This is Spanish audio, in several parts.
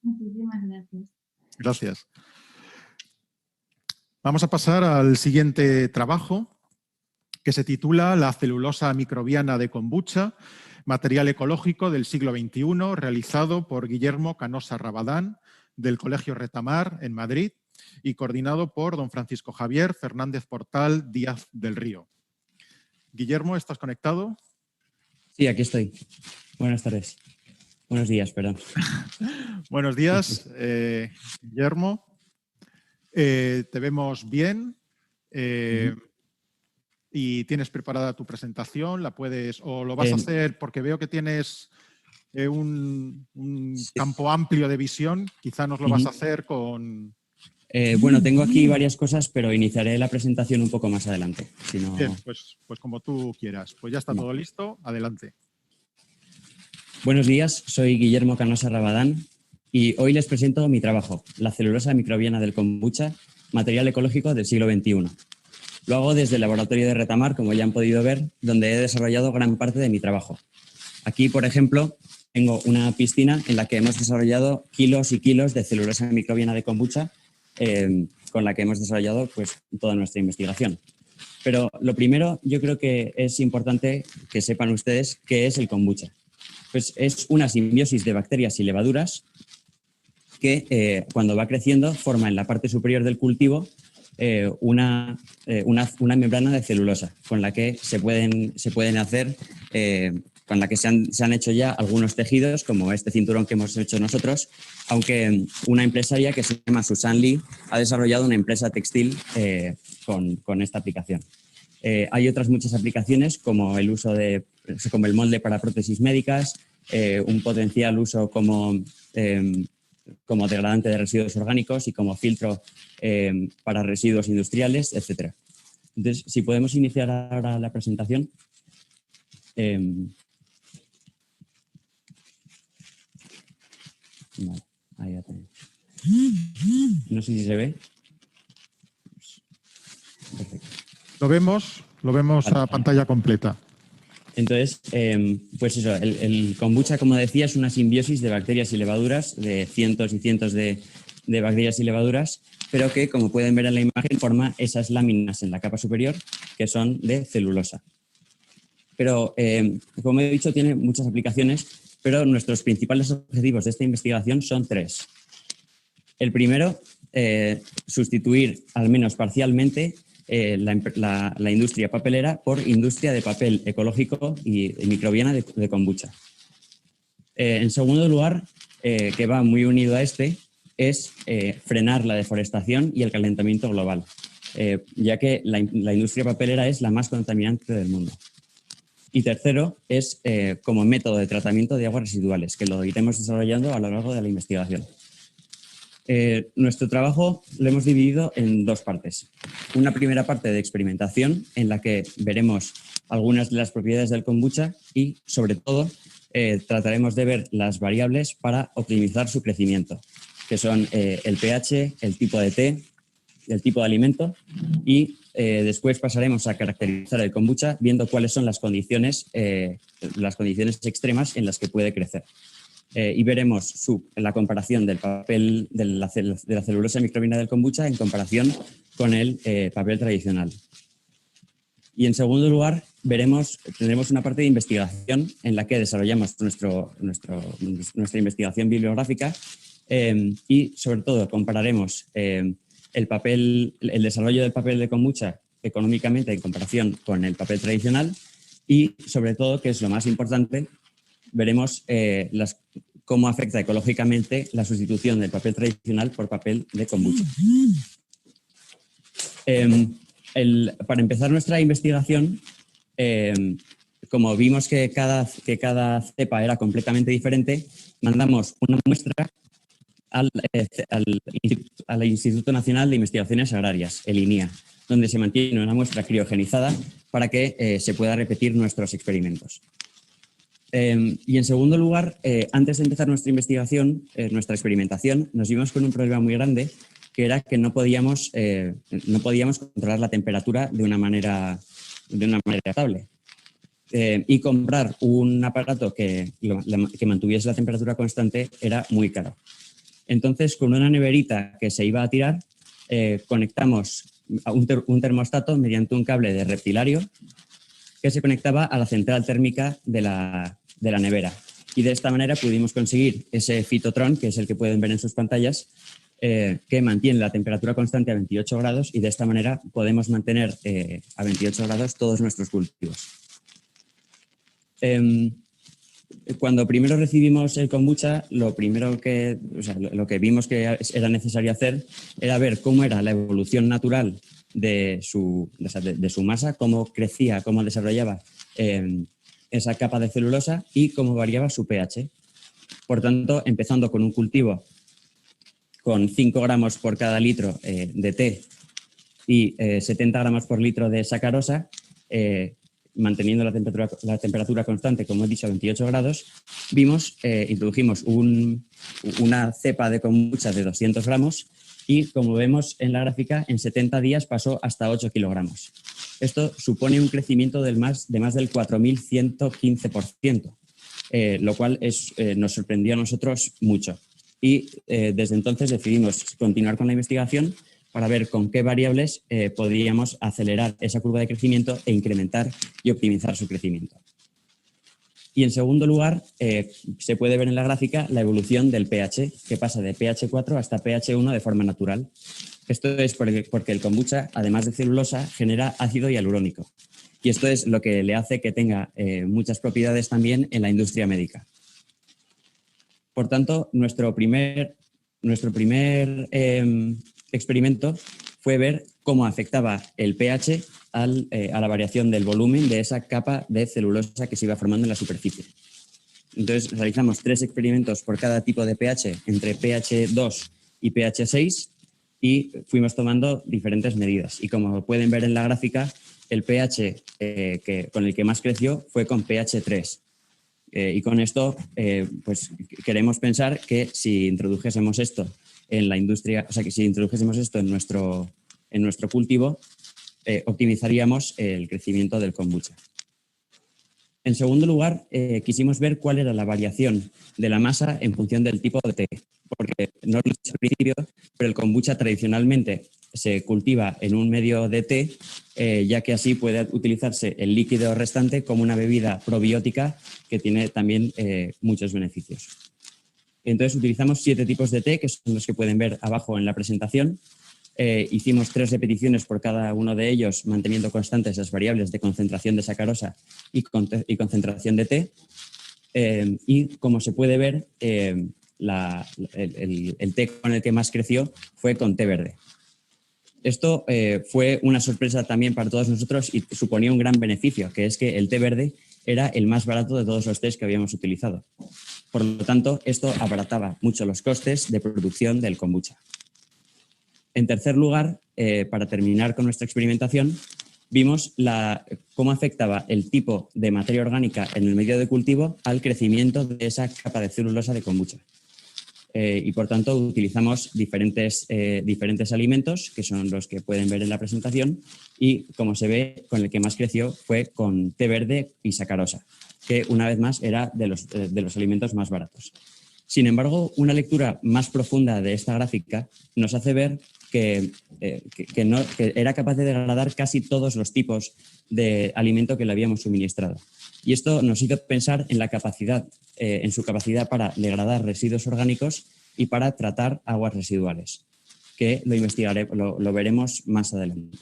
Muchísimas gracias. Gracias. Vamos a pasar al siguiente trabajo, que se titula La celulosa microbiana de kombucha, material ecológico del siglo XXI, realizado por Guillermo Canosa Rabadán, del Colegio Retamar, en Madrid, y coordinado por don Francisco Javier Fernández Portal Díaz del Río. Guillermo, ¿estás conectado? Sí, aquí estoy. Buenas tardes. Buenos días, perdón. Buenos días, Guillermo. Te vemos bien. Y tienes preparada tu presentación, la puedes o lo vas a hacer porque veo que tienes un campo amplio de visión, quizá nos lo vas a hacer con... Bueno, tengo aquí varias cosas, pero iniciaré la presentación un poco más adelante. Si no... Bien, pues como tú quieras. Pues ya está todo listo, adelante. Buenos días, soy Guillermo Canosa Rabadán y hoy les presento mi trabajo, la celulosa microbiana del kombucha, material ecológico del siglo XXI. Lo hago desde el laboratorio de Retamar, como ya han podido ver, donde he desarrollado gran parte de mi trabajo. Aquí, por ejemplo, tengo una piscina en la que hemos desarrollado kilos y kilos de celulosa microbiana de kombucha, con la que hemos desarrollado pues, toda nuestra investigación. Pero lo primero, yo creo que es importante que sepan ustedes qué es el kombucha. Pues es una simbiosis de bacterias y levaduras que cuando va creciendo forma en la parte superior del cultivo una membrana de celulosa con la que se pueden hacer, con la que se han hecho ya algunos tejidos, como este cinturón que hemos hecho nosotros, aunque una empresaria que se llama Susan Lee ha desarrollado una empresa textil con esta aplicación. Hay otras muchas aplicaciones como el uso como el molde para prótesis médicas, un potencial uso como degradante de residuos orgánicos y como filtro para residuos industriales, etc. Entonces, si podemos iniciar ahora la presentación. Vale, ahí ya tenemos. No sé si se ve. Perfecto. Lo vemos a pantalla completa. Entonces, pues eso, el kombucha, como decía, es una simbiosis de bacterias y levaduras, de cientos y cientos de bacterias y levaduras, pero que, como pueden ver en la imagen, forma esas láminas en la capa superior que son de celulosa. Pero, como he dicho, tiene muchas aplicaciones, pero nuestros principales objetivos de esta investigación son tres. El primero, sustituir, al menos parcialmente, la industria papelera por industria de papel ecológico y microbiana de kombucha. En segundo lugar, que va muy unido a este, es frenar la deforestación y el calentamiento global, ya que la industria papelera es la más contaminante del mundo. Y tercero, es como método de tratamiento de aguas residuales, que lo iremos desarrollando a lo largo de la investigación. Nuestro trabajo lo hemos dividido en dos partes. Una primera parte de experimentación en la que veremos algunas de las propiedades del kombucha y, sobre todo, trataremos de ver las variables para optimizar su crecimiento, que son el pH, el tipo de té, el tipo de alimento y después pasaremos a caracterizar el kombucha viendo cuáles son las condiciones extremas en las que puede crecer. Y veremos la comparación del papel de la celulosa microbiana del kombucha en comparación con el papel tradicional. Y en segundo lugar, tendremos una parte de investigación en la que desarrollamos nuestra investigación bibliográfica y sobre todo compararemos el desarrollo del papel de kombucha económicamente en comparación con el papel tradicional y sobre todo, que es lo más importante, veremos cómo afecta ecológicamente la sustitución del papel tradicional por papel de kombucha. Para empezar nuestra investigación, como vimos que cada cepa era completamente diferente, mandamos una muestra al Instituto Nacional de Investigaciones Agrarias, el INIA, donde se mantiene una muestra criogenizada para que se pueda repetir nuestros experimentos. Y en segundo lugar, antes de empezar nuestra investigación, nuestra experimentación, nos vimos con un problema muy grande, que era que no podíamos controlar la temperatura de una manera estable. Y comprar un aparato que mantuviese la temperatura constante era muy caro. Entonces, con una neverita que se iba a tirar, conectamos a un termostato mediante un cable de reptilario que se conectaba a la central térmica de la nevera. Y de esta manera pudimos conseguir ese fitotron, que es el que pueden ver en sus pantallas, que mantiene la temperatura constante a 28 grados y de esta manera podemos mantener a 28 grados todos nuestros cultivos. Cuando primero recibimos el kombucha, lo que vimos que era necesario hacer era ver cómo era la evolución natural de su masa, cómo crecía, cómo desarrollaba esa capa de celulosa y cómo variaba su pH. Por tanto, empezando con un cultivo con 5 gramos por cada litro de té y 70 gramos por litro de sacarosa, manteniendo la temperatura constante, como he dicho, a 28 grados, introdujimos una cepa de kombucha de 200 gramos y, como vemos en la gráfica, en 70 días pasó hasta 8 kilogramos. Esto supone un crecimiento de más del 4.115%, lo cual nos sorprendió a nosotros mucho. Y desde entonces decidimos continuar con la investigación para ver con qué variables podríamos acelerar esa curva de crecimiento e incrementar y optimizar su crecimiento. Y en segundo lugar, se puede ver en la gráfica la evolución del pH, que pasa de pH 4 hasta pH 1 de forma natural. Esto es porque el kombucha, además de celulosa, genera ácido hialurónico. Y esto es lo que le hace que tenga muchas propiedades también en la industria médica. Por tanto, nuestro primer experimento fue ver cómo afectaba el pH a la variación del volumen de esa capa de celulosa que se iba formando en la superficie. Entonces, realizamos 3 experimentos por cada tipo de pH, entre pH 2 y pH 6, y fuimos tomando diferentes medidas. Y como pueden ver en la gráfica, el pH con el que más creció fue con pH 3. Y con esto, pues queremos pensar que si introdujésemos esto en la industria, o sea, que si introdujésemos esto en nuestro cultivo, optimizaríamos el crecimiento del kombucha. En segundo lugar, quisimos ver cuál era la variación de la masa en función del tipo de té, porque no lo he dicho al principio, pero el kombucha tradicionalmente se cultiva en un medio de té, ya que así puede utilizarse el líquido restante como una bebida probiótica que tiene también muchos beneficios. Entonces utilizamos 7 tipos de té, que son los que pueden ver abajo en la presentación. Hicimos 3 repeticiones por cada uno de ellos, manteniendo constantes las variables de concentración de sacarosa y concentración de té. Y como se puede ver, el té con el que más creció fue con té verde. Esto fue una sorpresa también para todos nosotros y suponía un gran beneficio, que es que el té verde era el más barato de todos los tés que habíamos utilizado. Por lo tanto, esto abarataba mucho los costes de producción del kombucha. En tercer lugar, para terminar con nuestra experimentación, vimos cómo afectaba el tipo de materia orgánica en el medio de cultivo al crecimiento de esa capa de celulosa de kombucha. Y por tanto utilizamos diferentes alimentos, que son los que pueden ver en la presentación, y como se ve, con el que más creció fue con té verde y sacarosa, que una vez más era de los alimentos más baratos. Sin embargo, una lectura más profunda de esta gráfica nos hace ver que era capaz de degradar casi todos los tipos de alimento que le habíamos suministrado. Y esto nos hizo pensar en en su capacidad para degradar residuos orgánicos y para tratar aguas residuales, que lo veremos más adelante.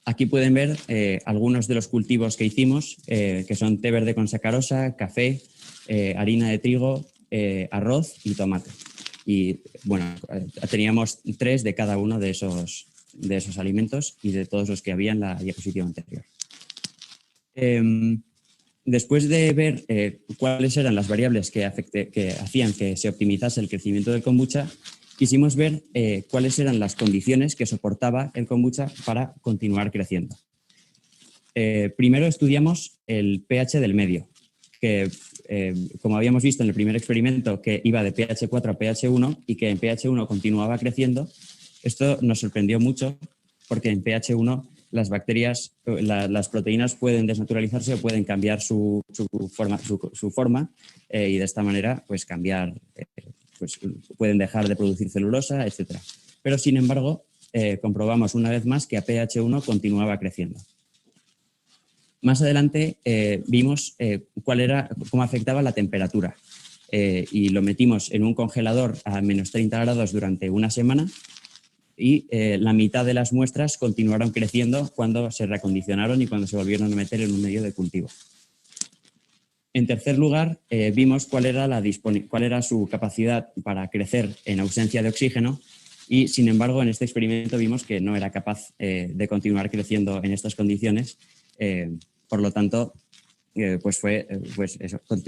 Aquí pueden ver algunos de los cultivos que hicimos, que son té verde con sacarosa, café, harina de trigo, arroz y tomate. Y bueno, teníamos 3 de cada uno de esos alimentos y de todos los que había en la diapositiva anterior. Después de ver cuáles eran las variables que hacían que se optimizase el crecimiento del kombucha, quisimos ver cuáles eran las condiciones que soportaba el kombucha para continuar creciendo. Primero estudiamos el pH del medio, que como habíamos visto en el primer experimento, que iba de pH 4 a pH 1 y que en pH 1 continuaba creciendo. Esto nos sorprendió mucho porque en pH 1 las bacterias, las proteínas pueden desnaturalizarse o pueden cambiar su forma y de esta manera pues cambiar pues, pueden dejar de producir celulosa, etc. Pero, sin embargo, comprobamos una vez más que APH1 continuaba creciendo. Más adelante vimos cómo afectaba la temperatura y lo metimos en un congelador a menos 30 grados durante una semana y la mitad de las muestras continuaron creciendo cuando se reacondicionaron y cuando se volvieron a meter en un medio de cultivo. En tercer lugar, vimos cuál era su capacidad para crecer en ausencia de oxígeno y, sin embargo, en este experimento vimos que no era capaz de continuar creciendo en estas condiciones. Por lo tanto,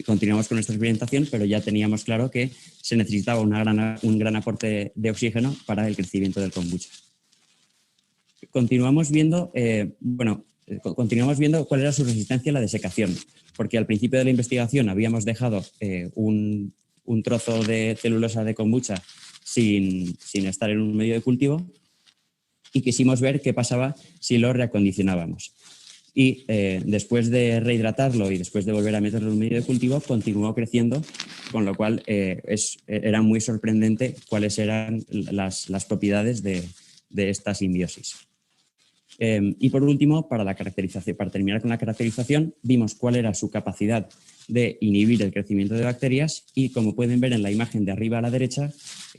continuamos con nuestra experimentación, pero ya teníamos claro que se necesitaba un gran aporte de oxígeno para el crecimiento del kombucha. Continuamos viendo cuál era su resistencia a la desecación, porque al principio de la investigación habíamos dejado un trozo de celulosa de kombucha sin estar en un medio de cultivo y quisimos ver qué pasaba si lo reacondicionábamos. Y después de rehidratarlo y después de volver a meterlo en un medio de cultivo, continuó creciendo, con lo cual era muy sorprendente cuáles eran las propiedades de esta simbiosis. Y por último, para terminar con la caracterización, vimos cuál era su capacidad de inhibir el crecimiento de bacterias y, como pueden ver en la imagen de arriba a la derecha,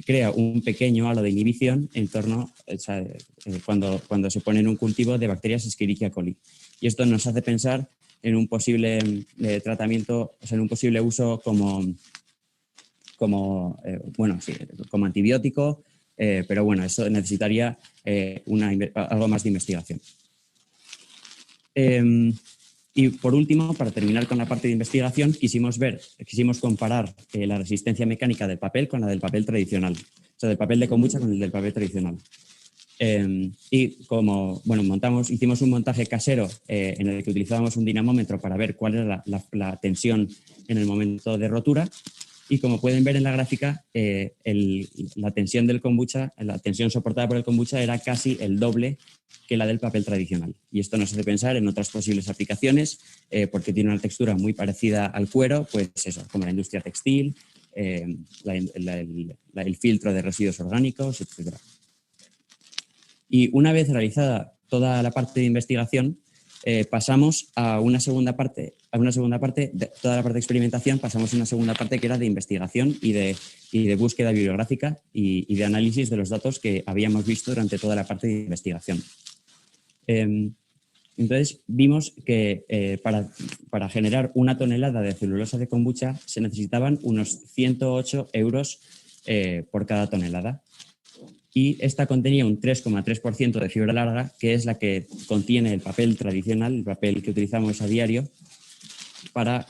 crea un pequeño halo de inhibición en torno, cuando se pone en un cultivo de bacterias Escherichia coli. Y esto nos hace pensar en un posible tratamiento, en un posible uso como antibiótico, pero bueno, eso necesitaría algo más de investigación. Y por último, para terminar con la parte de investigación, quisimos comparar la resistencia mecánica del papel con la del papel tradicional, o sea, del papel de kombucha con el del papel tradicional. Y hicimos un montaje casero en el que utilizábamos un dinamómetro para ver cuál era la tensión en el momento de rotura. Y como pueden ver en la gráfica, la tensión del kombucha, la tensión soportada por el kombucha era casi el doble que la del papel tradicional. Y esto nos hace pensar en otras posibles aplicaciones, porque tiene una textura muy parecida al cuero, pues eso, como la industria textil, el filtro de residuos orgánicos, etc. Y una vez realizada toda la parte de investigación, pasamos a una segunda parte, de toda la parte de experimentación, pasamos a una segunda parte que era de investigación y de búsqueda bibliográfica y de análisis de los datos que habíamos visto durante toda la parte de investigación. Entonces, vimos que para generar 1 tonelada de celulosa de kombucha se necesitaban unos 108 euros por cada tonelada. Y esta contenía un 3,3% de fibra larga, que es la que contiene el papel tradicional, el papel que utilizamos a diario,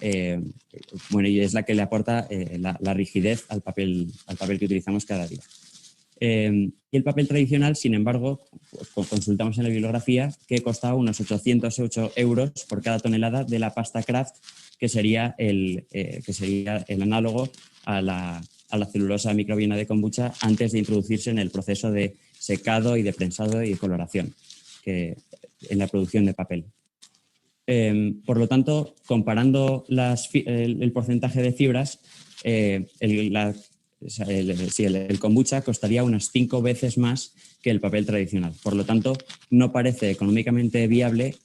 y es la que le aporta la rigidez al papel que utilizamos cada día. Y el papel tradicional, sin embargo, consultamos en la bibliografía que costaba unos 808 euros por cada tonelada de la pasta Kraft, que sería el análogo a la celulosa microbiana de kombucha antes de introducirse en el proceso de secado y de prensado y de coloración en la producción de papel. Por lo tanto, comparando el porcentaje de fibras, el kombucha costaría unas 5 veces más que el papel tradicional. Por lo tanto, no parece económicamente viable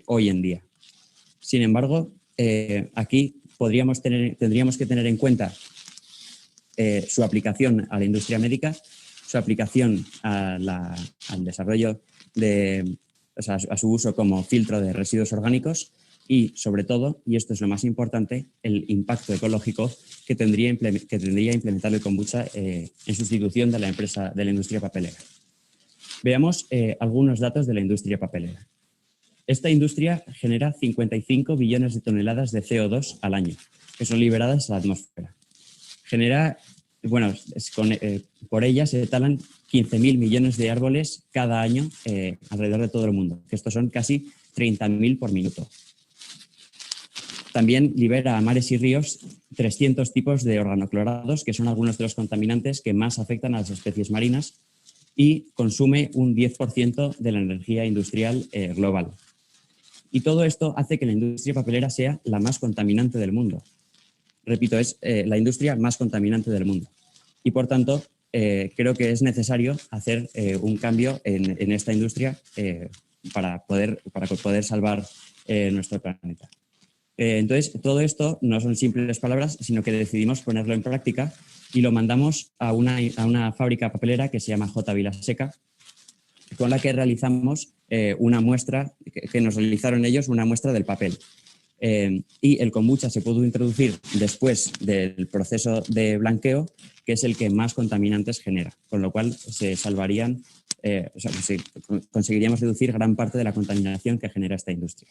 hoy en día. Sin embargo, aquí tendríamos que tener en cuenta su aplicación a la industria médica, su aplicación al desarrollo a su uso como filtro de residuos orgánicos y, sobre todo, y esto es lo más importante, el impacto ecológico que tendría implementar el kombucha en sustitución de la industria papelera. Veamos algunos datos de la industria papelera. Esta industria genera 55 billones de toneladas de CO2 al año, que son liberadas a la atmósfera. Por ella se talan 15.000 millones de árboles cada año alrededor de todo el mundo, que estos son casi 30.000 por minuto. También libera a mares y ríos 300 tipos de organoclorados, que son algunos de los contaminantes que más afectan a las especies marinas, y consume un 10% de la energía industrial global. Y todo esto hace que la industria papelera sea la más contaminante del mundo. Repito, es la industria más contaminante del mundo. y por tanto creo que es necesario hacer un cambio en esta industria para poder salvar nuestro planeta. Entonces, todo esto no son simples palabras, sino que decidimos ponerlo en práctica y lo mandamos a una fábrica papelera que se llama J. Vilaseca, con la que realizamos una muestra, que nos realizaron ellos una muestra del papel. Y el kombucha se pudo introducir después del proceso de blanqueo, que es el que más contaminantes genera, con lo cual se salvarían, conseguiríamos reducir gran parte de la contaminación que genera esta industria.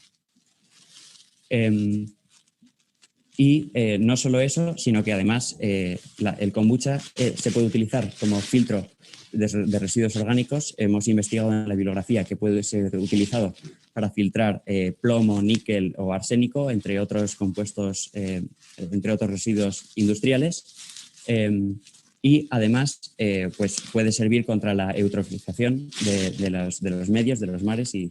Y no solo eso, sino que además el kombucha se puede utilizar como filtro de residuos orgánicos. Hemos investigado en la bibliografía que puede ser utilizado para filtrar plomo, níquel o arsénico, entre otros compuestos, entre otros residuos industriales. Y además pues puede servir contra la eutrofización de los medios, de los mares y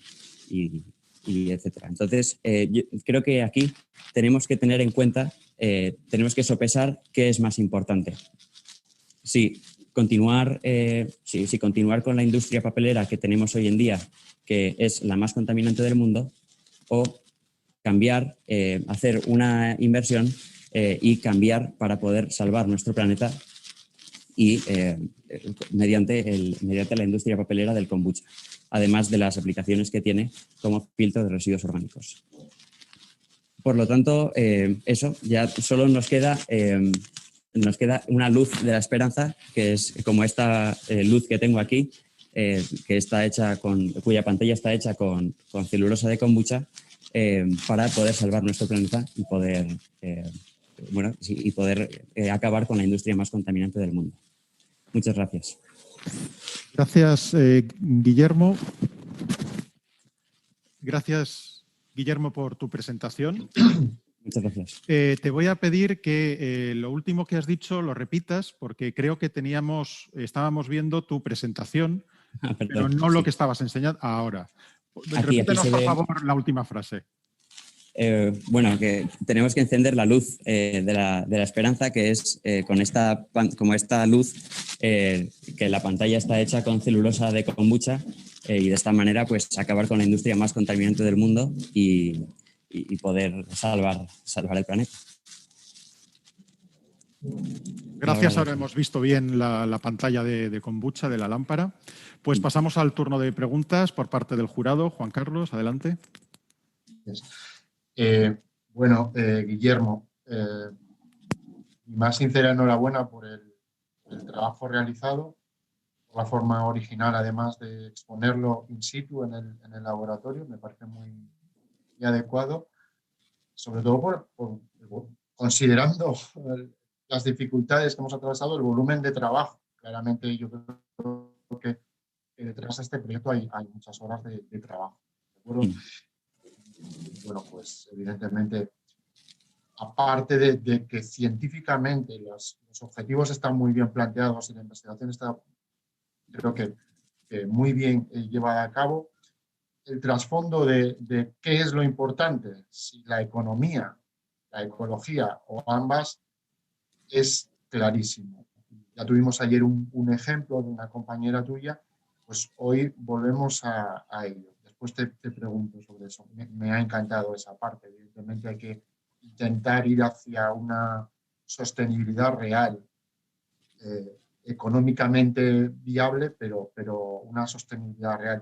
etcétera. Entonces, yo creo que aquí tenemos que tener en cuenta, tenemos que sopesar qué es más importante. Si continuar con la industria papelera que tenemos hoy en día, que es la más contaminante del mundo, o cambiar, hacer una inversión y cambiar para poder salvar nuestro planeta y mediante la industria papelera del kombucha, además de las aplicaciones que tiene como filtro de residuos orgánicos. Por lo tanto, eso, ya solo nos queda una luz de la esperanza, que es como esta luz que tengo aquí, cuya pantalla está hecha con celulosa de kombucha, para poder salvar nuestro planeta y poder, acabar con la industria más contaminante del mundo. Muchas gracias. Gracias, Guillermo. Gracias, Guillermo, por tu presentación. Muchas gracias. Te voy a pedir que lo último que has dicho lo repitas, porque creo que estábamos viendo tu presentación, pero no lo que estabas enseñando ahora. Repítenos, por favor, la última frase. Que tenemos que encender la luz de la esperanza, que es como esta luz, que la pantalla está hecha con celulosa de kombucha, y de esta manera pues acabar con la industria más contaminante del mundo y poder salvar el planeta. Gracias, ahora hemos visto bien la pantalla de kombucha, de la lámpara. Pues pasamos al turno de preguntas por parte del jurado. Juan Carlos, adelante. Guillermo, mi más sincera enhorabuena por el trabajo realizado, por la forma original, además de exponerlo in situ en el laboratorio, me parece muy adecuado, sobre todo considerando las dificultades que hemos atravesado, el volumen de trabajo. Claramente yo creo que detrás de este proyecto hay muchas horas de trabajo. ¿De acuerdo? Bueno, pues evidentemente, aparte de que científicamente los objetivos están muy bien planteados y la investigación está, creo que muy bien llevada a cabo, el trasfondo de qué es lo importante, si la economía, la ecología o ambas, es clarísimo. Ya tuvimos ayer un ejemplo de una compañera tuya, pues hoy volvemos a ello. Después te pregunto sobre eso. Me ha encantado esa parte. Evidentemente hay que intentar ir hacia una sostenibilidad real, económicamente viable, pero una sostenibilidad real,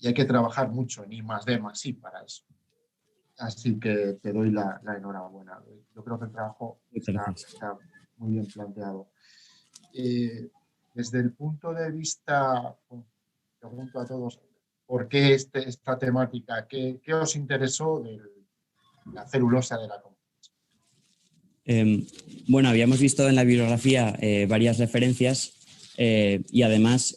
y hay que trabajar mucho en I+D+I para eso. Así que te doy la enhorabuena. Yo creo que el trabajo está muy bien planteado. Desde el punto de vista, pregunto a todos, ¿por qué esta temática? ¿Qué os interesó de la celulosa de la kombucha? Habíamos visto en la bibliografía varias referencias y además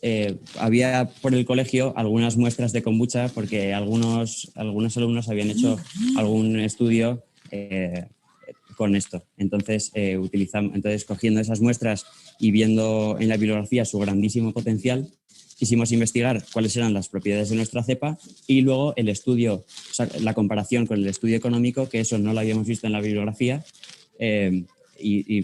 había por el colegio algunas muestras de kombucha, porque algunos alumnos habían hecho algún estudio con esto. Entonces, cogiendo esas muestras y viendo en la bibliografía su grandísimo potencial, quisimos investigar cuáles eran las propiedades de nuestra cepa y luego el estudio, la comparación con el estudio económico, que eso no lo habíamos visto en la bibliografía,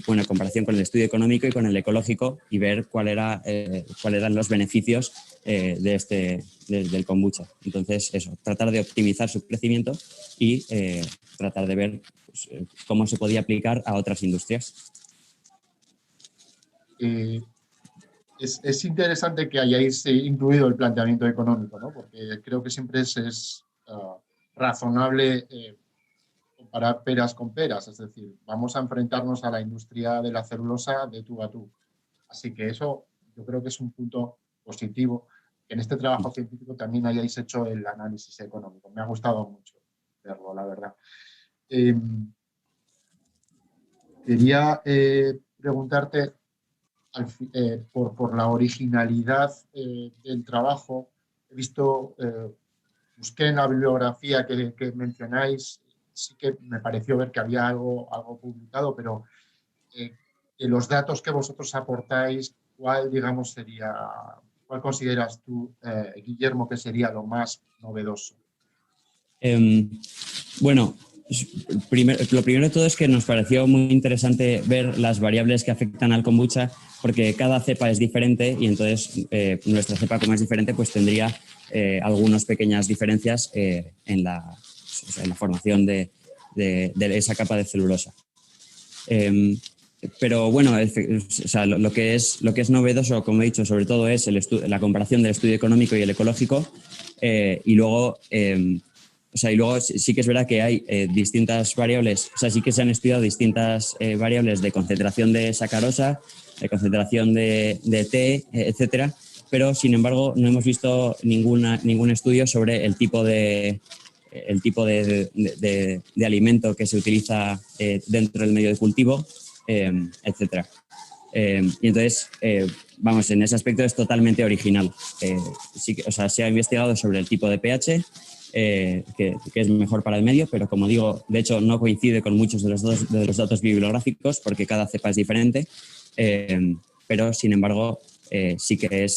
bueno, en comparación con el estudio económico y con el ecológico y ver cuáles eran los beneficios del kombucha. Entonces, eso, tratar de optimizar su crecimiento y tratar de ver pues, cómo se podía aplicar a otras industrias. Es interesante que hayáis incluido el planteamiento económico, ¿no? Porque creo que siempre es razonable comparar peras con peras, es decir, vamos a enfrentarnos a la industria de la celulosa de tú a tú. Así que eso yo creo que es un punto positivo, que en este trabajo científico también hayáis hecho el análisis económico. Me ha gustado mucho verlo, la verdad. Quería preguntarte por la originalidad del trabajo. He visto, busqué en la bibliografía que mencionáis, sí que me pareció ver que había algo publicado, pero de los datos que vosotros aportáis, ¿cuál consideras tú, Guillermo, que sería lo más novedoso? Bueno, lo primero de todo es que nos pareció muy interesante ver las variables que afectan al kombucha, porque cada cepa es diferente y entonces nuestra cepa, como es diferente, pues tendría algunas pequeñas diferencias en la formación de esa capa de celulosa. Pero bueno, lo que es novedoso, como he dicho, sobre todo es la comparación del estudio económico y el ecológico, y luego sí que es verdad que hay distintas variables, sí que se han estudiado distintas variables de concentración de sacarosa, de concentración de té, etcétera, pero sin embargo no hemos visto ningún estudio sobre el tipo de alimento que se utiliza dentro del medio de cultivo, etcétera. Y entonces, vamos, en ese aspecto es totalmente original. Se ha investigado sobre el tipo de pH, que es mejor para el medio, pero como digo, de hecho no coincide con muchos de los datos bibliográficos porque cada cepa es diferente, pero sin embargo sí que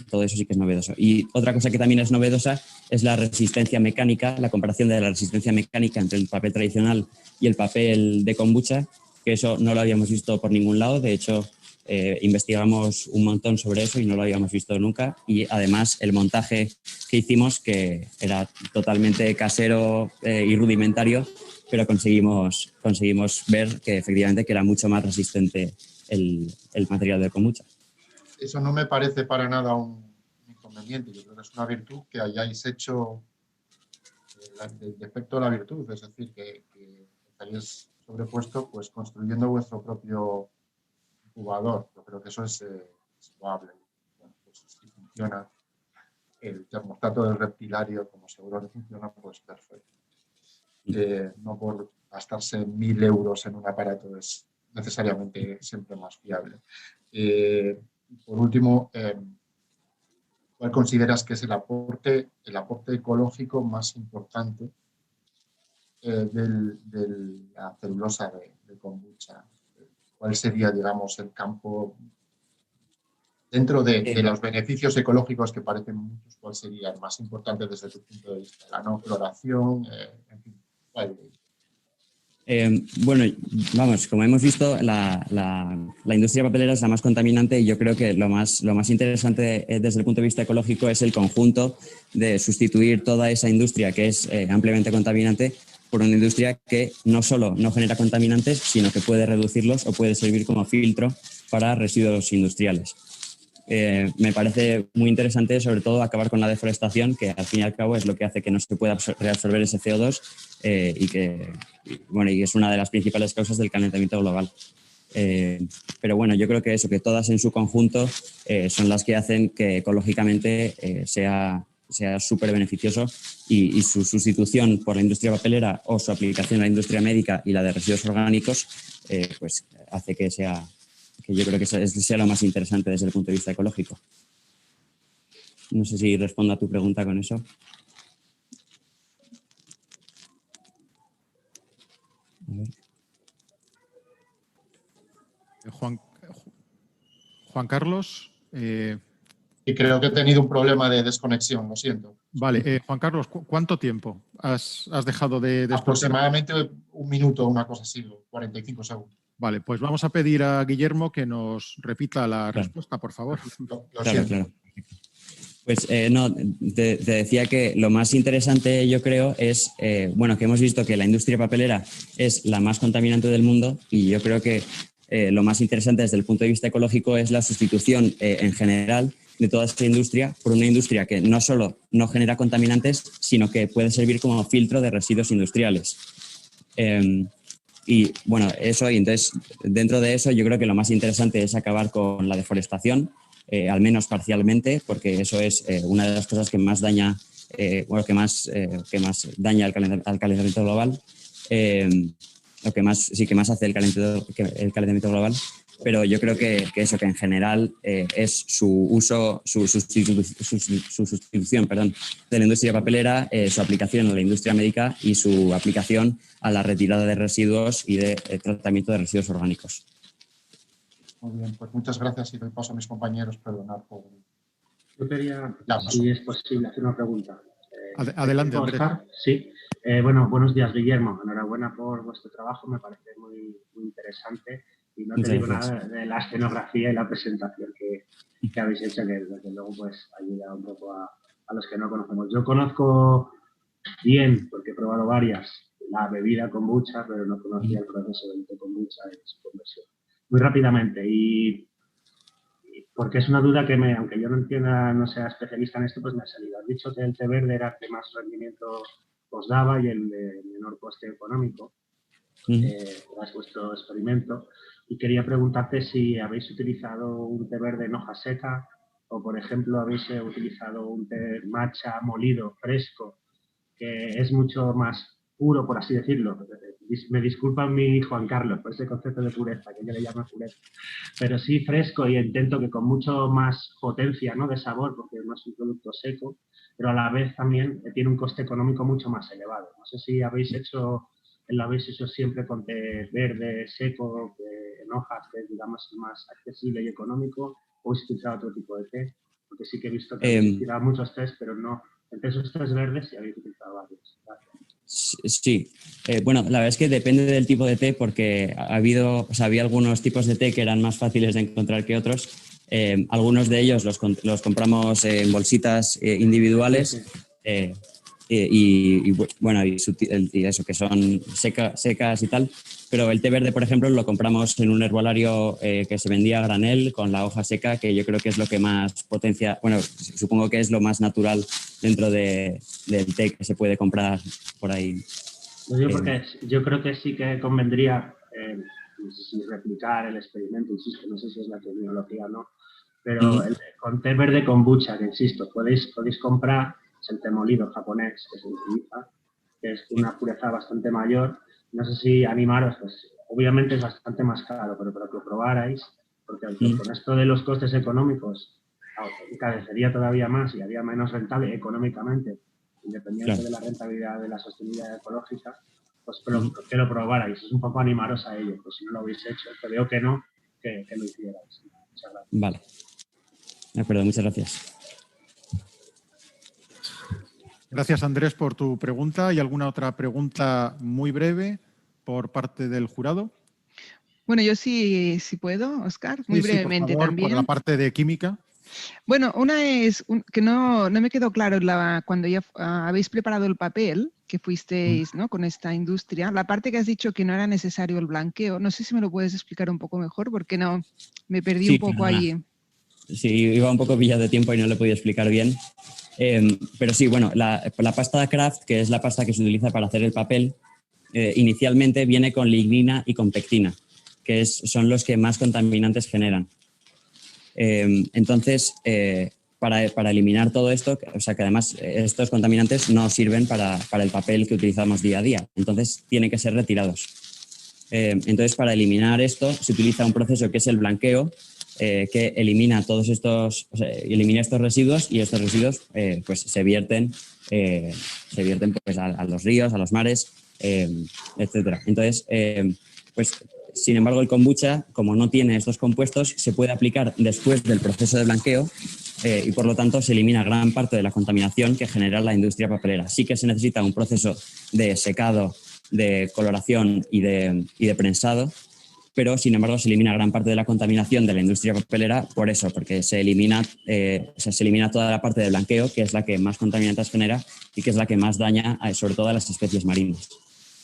todo eso sí que es novedoso. Y otra cosa que también es novedosa es la resistencia mecánica, la comparación de la resistencia mecánica entre el papel tradicional y el papel de kombucha, que eso no lo habíamos visto por ningún lado. De hecho, investigamos un montón sobre eso y no lo habíamos visto nunca, y además el montaje que hicimos, que era totalmente casero y rudimentario, pero conseguimos ver que efectivamente que era mucho más resistente el material de kombucha. Eso no me parece para nada un inconveniente. Yo creo que es una virtud que hayáis hecho del defecto de la virtud, es decir, que hayáis sobrepuesto pues construyendo vuestro propio incubador. Yo creo que eso es loable. Bueno, pues si funciona el termostato del reptilario como seguro que funciona, pues perfecto. No por gastarse 1.000 euros en un aparato es necesariamente siempre más fiable. Por último, ¿cuál consideras que es el aporte ecológico más importante de la celulosa de kombucha? ¿Cuál sería, digamos, el campo dentro de los beneficios ecológicos que parecen muchos? ¿Cuál sería el más importante desde tu punto de vista? La no cloración, en fin, ¿cuál? Bueno, vamos, como hemos visto, la industria papelera es la más contaminante, y yo creo que lo más interesante desde el punto de vista ecológico es el conjunto de sustituir toda esa industria que es ampliamente contaminante por una industria que no solo no genera contaminantes, sino que puede reducirlos o puede servir como filtro para residuos industriales. Me parece muy interesante, sobre todo, acabar con la deforestación, que al fin y al cabo es lo que hace que no se pueda reabsorber ese CO2 y es una de las principales causas del calentamiento global. Pero bueno, yo creo que que todas en su conjunto son las que hacen que ecológicamente sea súper beneficioso, y su sustitución por la industria papelera o su aplicación a la industria médica y la de residuos orgánicos pues hace que yo creo que sea lo más interesante desde el punto de vista ecológico. No sé si respondo a tu pregunta con eso. A ver. Juan Carlos. Y creo que he tenido un problema de desconexión, lo siento. Vale, Juan Carlos, ¿cuánto tiempo has dejado de exportar? Aproximadamente 1 minuto, una cosa así, 45 segundos. Vale, pues vamos a pedir a Guillermo que nos repita la respuesta, por favor. Claro. Pues no, te decía que lo más interesante, yo creo, es, bueno, que hemos visto que la industria papelera es la más contaminante del mundo y yo creo que lo más interesante desde el punto de vista ecológico es la sustitución en general de toda esta industria por una industria que no solo no genera contaminantes, sino que puede servir como filtro de residuos industriales. Y bueno, eso, y entonces dentro de eso yo creo que lo más interesante es acabar con la deforestación, al menos parcialmente, porque eso es una de las cosas que más daña, que más daña al calentamiento global, lo que más hace el calentamiento global. Pero yo creo que eso, que en general es su sustitución de la industria papelera, su aplicación a la industria médica y su aplicación a la retirada de residuos y de tratamiento de residuos orgánicos. Muy bien, pues muchas gracias y doy paso a mis compañeros. Perdonar por... Yo quería, si es posible, hacer una pregunta. Adelante, Andrés. Sí. Bueno, buenos días, Guillermo. Enhorabuena por vuestro trabajo, me parece muy interesante. Y no te digo nada de la escenografía y la presentación que habéis hecho, que desde luego pues ayuda un poco a los que no conocemos. Yo conozco bien, porque he probado varias, la bebida kombucha, pero no conocía el proceso del té kombucha y su conversión. Muy rápidamente, y porque es una duda que, aunque yo no entienda, no sea especialista en esto, pues me ha salido. Has dicho que el té verde era el que más rendimiento os daba y el de menor coste económico. Es vuestro experimento. Y quería preguntarte si habéis utilizado un té verde en hoja seca o, por ejemplo, habéis utilizado un té matcha molido fresco, que es mucho más puro, por así decirlo. Me disculpa mi Juan Carlos por ese concepto de pureza, que yo le llamo pureza. Pero sí fresco, y intento que con mucho más potencia, ¿no?, de sabor, porque no es un producto seco, pero a la vez también tiene un coste económico mucho más elevado. No sé si lo habéis hecho siempre con té verde seco, en hojas, que es, digamos, más accesible y económico, o habéis utilizado otro tipo de té, porque sí que he visto que habéis utilizado muchos tés, pero no, entre esos tés verdes sí habéis utilizado varios. Gracias. Sí, bueno, la verdad es que depende del tipo de té, porque había algunos tipos de té que eran más fáciles de encontrar que otros. Algunos de ellos los compramos en bolsitas individuales. Y eso, que son secas y tal, pero el té verde, por ejemplo, lo compramos en un herbolario que se vendía a granel con la hoja seca, que yo creo que es lo que más potencia, bueno, supongo que es lo más natural dentro del té que se puede comprar por ahí. Lo digo porque yo creo que sí que convendría, no sé si replicar el experimento, insisto, no sé si es la terminología o no, pero con té verde kombucha, que insisto, podéis comprar. Es el té molido japonés que se utiliza, que es una pureza bastante mayor. No sé si animaros, pues obviamente es bastante más caro, pero para que lo probarais, porque con esto de los costes económicos encarecería todavía más y haría menos rentable económicamente, independiente de la rentabilidad de la sostenibilidad ecológica, pues que lo probarais. Es un poco animaros a ello, pues si no lo habéis hecho, te veo que no, que lo hicierais. Muchas gracias. Vale. De acuerdo, muchas gracias. Gracias, Andrés, por tu pregunta. ¿Hay alguna otra pregunta muy breve por parte del jurado? Bueno, yo sí puedo, Óscar, muy brevemente, por favor, también. Por la parte de química. Bueno, una es que no me quedó claro cuando ya habéis preparado el papel, que fuisteis, ¿no?, con esta industria, la parte que has dicho que no era necesario el blanqueo. No sé si me lo puedes explicar un poco mejor, porque no me perdí un poco allí. Sí, iba un poco pillado de tiempo y no lo he podido explicar bien. Pero sí, bueno, la pasta Kraft, que es la pasta que se utiliza para hacer el papel, inicialmente viene con lignina y con pectina, que son los que más contaminantes generan. Entonces, para eliminar todo esto, o sea que además estos contaminantes no sirven para el papel que utilizamos día a día, entonces tienen que ser retirados. Entonces, para eliminar esto se utiliza un proceso que es el blanqueo, que elimina todos estos, elimina estos residuos, y estos residuos pues se vierten pues a los ríos, a los mares, etcétera. Entonces, pues sin embargo, el kombucha, como no tiene estos compuestos, se puede aplicar después del proceso de blanqueo y por lo tanto se elimina gran parte de la contaminación que genera la industria papelera. Sí que se necesita un proceso de secado, de coloración y de prensado, pero sin embargo se elimina gran parte de la contaminación de la industria papelera por eso, porque se elimina toda la parte de blanqueo, que es la que más contaminantes genera y que es la que más daña sobre todo a las especies marinas.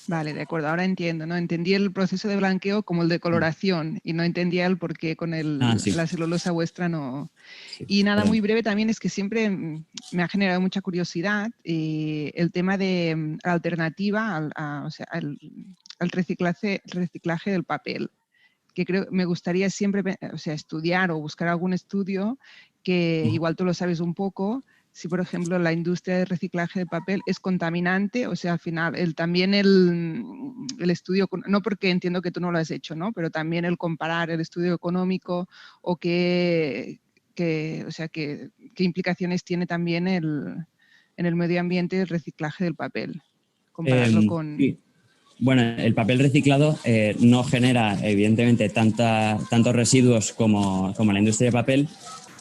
Vale, de acuerdo, ahora entiendo, ¿no? Entendí el proceso de blanqueo como el de coloración y no entendía el por qué con Sí. la celulosa vuestra no... Sí, Y nada, perdón. muy breve también es que siempre me ha generado mucha curiosidad el tema de la alternativa al reciclaje del papel, que creo me gustaría siempre estudiar o buscar algún estudio que igual tú lo sabes un poco, si por ejemplo la industria de reciclaje de papel es contaminante, o sea, al final también el estudio, no porque entiendo que tú no lo has hecho, ¿no? Pero también el comparar el estudio económico o qué implicaciones tiene también en el medio ambiente el reciclaje del papel, compararlo con... Sí. Bueno, el papel reciclado no genera, evidentemente, tantos residuos como la industria de papel,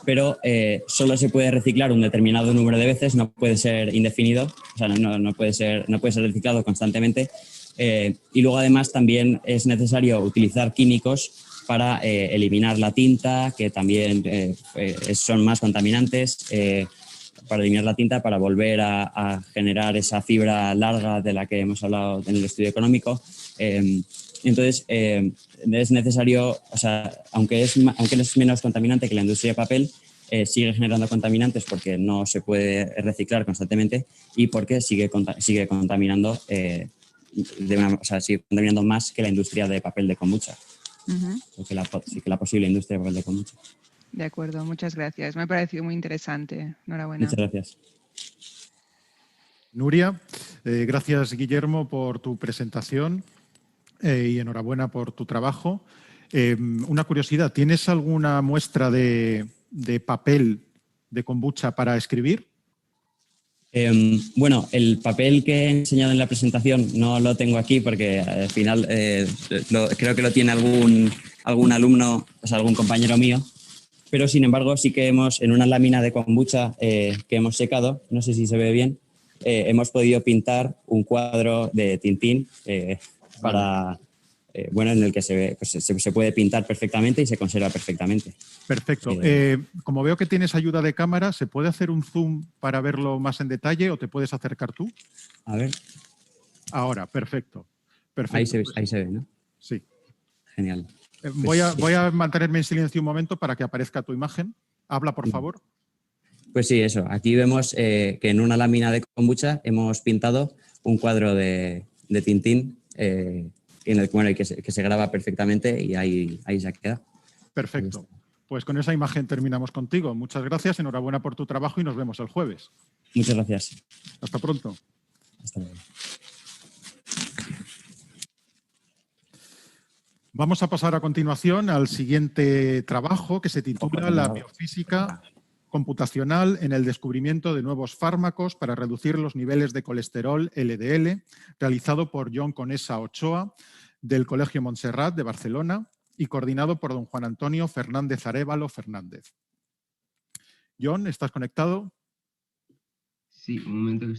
pero solo se puede reciclar un determinado número de veces, no puede ser indefinido, o sea, no puede ser reciclado constantemente. Y luego, además, también es necesario utilizar químicos para eliminar la tinta, que también son más contaminantes, para eliminar la tinta, para volver a generar esa fibra larga de la que hemos hablado en el estudio económico. Entonces, es necesario, o sea, aunque es menos contaminante que la industria de papel, sigue generando contaminantes porque no se puede reciclar constantemente y porque sigue contaminando, sigue contaminando más que la industria de papel de kombucha. Que la posible industria de papel de kombucha. De acuerdo, muchas gracias. Me ha parecido muy interesante. Enhorabuena. Muchas gracias. Nuria, gracias Guillermo por tu presentación y enhorabuena por tu trabajo. Una curiosidad, ¿tienes alguna muestra de papel de kombucha para escribir? Bueno, el papel que he enseñado en la presentación no lo tengo aquí porque al final creo que lo tiene algún alumno, o sea, algún compañero mío, pero sin embargo sí que en una lámina de kombucha que hemos secado, no sé si se ve bien, hemos podido pintar un cuadro de Tintín en el que se puede pintar perfectamente y se conserva perfectamente. Perfecto. Como veo que tienes ayuda de cámara, ¿se puede hacer un zoom para verlo más en detalle o te puedes acercar tú? A ver. Ahora, perfecto. Ahí se ve, ¿no? Sí. Genial. Voy a mantenerme en silencio un momento para que aparezca tu imagen. Habla, por favor. Pues sí, eso. Aquí vemos que en una lámina de kombucha hemos pintado un cuadro de Tintín en el que se graba perfectamente y ahí se queda. Perfecto. Pues con esa imagen terminamos contigo. Muchas gracias, enhorabuena por tu trabajo y nos vemos el jueves. Muchas gracias. Hasta pronto. Hasta luego. Vamos a pasar a continuación al siguiente trabajo que se titula La biofísica computacional en el descubrimiento de nuevos fármacos para reducir los niveles de colesterol LDL, realizado por John Conesa Ochoa del Colegio Montserrat de Barcelona y coordinado por don Juan Antonio Fernández Arévalo Fernández. John, ¿estás conectado? Sí, un momento que estoy